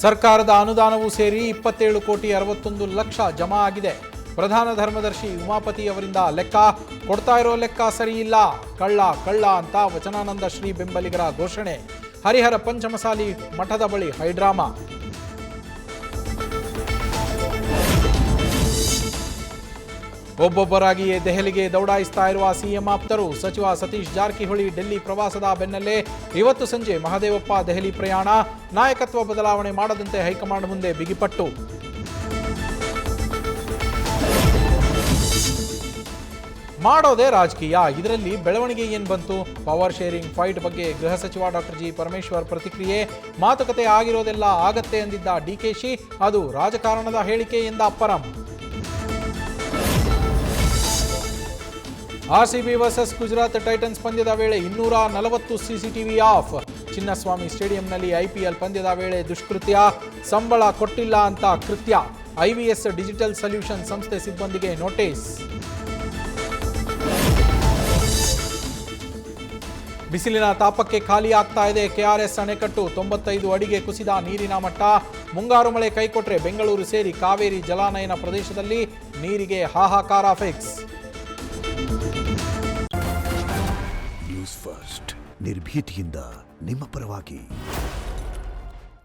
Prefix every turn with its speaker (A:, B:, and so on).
A: ಸರ್ಕಾರದ ಅನುದಾನವೂ ಸೇರಿ 27,61,00,000 ಜಮಾ ಆಗಿದೆ. ಪ್ರಧಾನ ಧರ್ಮದರ್ಶಿ ಉಮಾಪತಿ ಅವರಿಂದ ಲೆಕ್ಕ ಕೊಡ್ತಾ ಇರೋ ಲೆಕ್ಕ ಸರಿಯಿಲ್ಲ, ಕಳ್ಳ ಅಂತ ವಚನಾನಂದ ಶ್ರೀ ಬೆಂಬಲಿಗರ ಘೋಷಣೆ. ಹರಿಹರ ಪಂಚಮಸಾಲಿ ಮಠದ ಬಳಿ ಹೈಡ್ರಾಮಾ. ಒಬ್ಬೊಬ್ಬರಾಗಿಯೇ ದೆಹಲಿಗೆ ದೌಡಾಯಿಸ್ತಾ ಇರುವ ಸಿಎಂ ಆಪ್ತರು. ಸಚಿವ ಸತೀಶ್ ಜಾರಕಿಹೊಳಿ ಡೆಲ್ಲಿ ಪ್ರವಾಸದ ಬೆನ್ನಲ್ಲೇ ಇವತ್ತು ಸಂಜೆ ಮಹದೇವಪ್ಪ ದೆಹಲಿ ಪ್ರಯಾಣ. ನಾಯಕತ್ವ ಬದಲಾವಣೆ ಮಾಡದಂತೆ ಹೈಕಮಾಂಡ್ ಮುಂದೆ ಬಿಗಿಪಟ್ಟು. ಮಾಡೋದೇ ರಾಜಕೀಯ, ಇದರಲ್ಲಿ ಬೆಳವಣಿಗೆ ಏನು ಬಂತು? ಪವರ್ ಶೇರಿಂಗ್ ಫೈಟ್ ಬಗ್ಗೆ ಗೃಹ ಸಚಿವ ಡಾಕ್ಟರ್ ಜಿ ಪರಮೇಶ್ವರ್ ಪ್ರತಿಕ್ರಿಯೆ. ಮಾತುಕತೆ ಆಗಿರೋದೆಲ್ಲ ಆಗತ್ತೆ ಎಂದಿದ್ದ ಡಿಕೆಶಿ, ಅದು ರಾಜಕಾರಣದ ಹೇಳಿಕೆ ಎಂದ ಅಪ್ಪರಂ. ಆರ್ಸಿಬಿ ವರ್ಸಸ್ ಗುಜರಾತ್ ಟೈಟನ್ಸ್ ಪಂದ್ಯದ ವೇಳೆ 240 ಸಿಸಿಟಿವಿ ಆಫ್. ಚಿನ್ನಸ್ವಾಮಿ ಸ್ಟೇಡಿಯಂನಲ್ಲಿ ಐಪಿಎಲ್ ಪಂದ್ಯದ ವೇಳೆ ದುಷ್ಕೃತ್ಯ, ಸಂಬಳ ಕೊಟ್ಟಿಲ್ಲ ಅಂತ ಕೃತ್ಯ. ಐವಿಎಸ್ ಡಿಜಿಟಲ್ ಸೊಲ್ಯೂಷನ್ ಸಂಸ್ಥೆ ಸಿಬ್ಬಂದಿಗೆ ನೋಟಿಸ್. ಬಿಸಿಲಿನ ತಾಪಕ್ಕೆ ಖಾಲಿ ಆಗ್ತಾ ಇದೆ ಕೆಆರ್ಎಸ್ ಅಣೆಕಟ್ಟು. 95 ಅಡಿಗೆ ಕುಸಿದ ನೀರಿನ ಮಟ್ಟ. ಮುಂಗಾರು ಮಳೆ ಕೈಕೊಟ್ರೆ ಬೆಂಗಳೂರು ಸೇರಿ ಕಾವೇರಿ ಜಲಾನಯನ ಪ್ರದೇಶದಲ್ಲಿ ನೀರಿಗೆ ಹಾಹಾಕಾರ ಫಿಕ್ಸ್.
B: ನ್ಯೂಸ್ ಫಸ್ಟ್ ನಿರ್ಭೀತಿಯಿಂದ ನಿಮ್ಮ ಪರವಾಗಿ.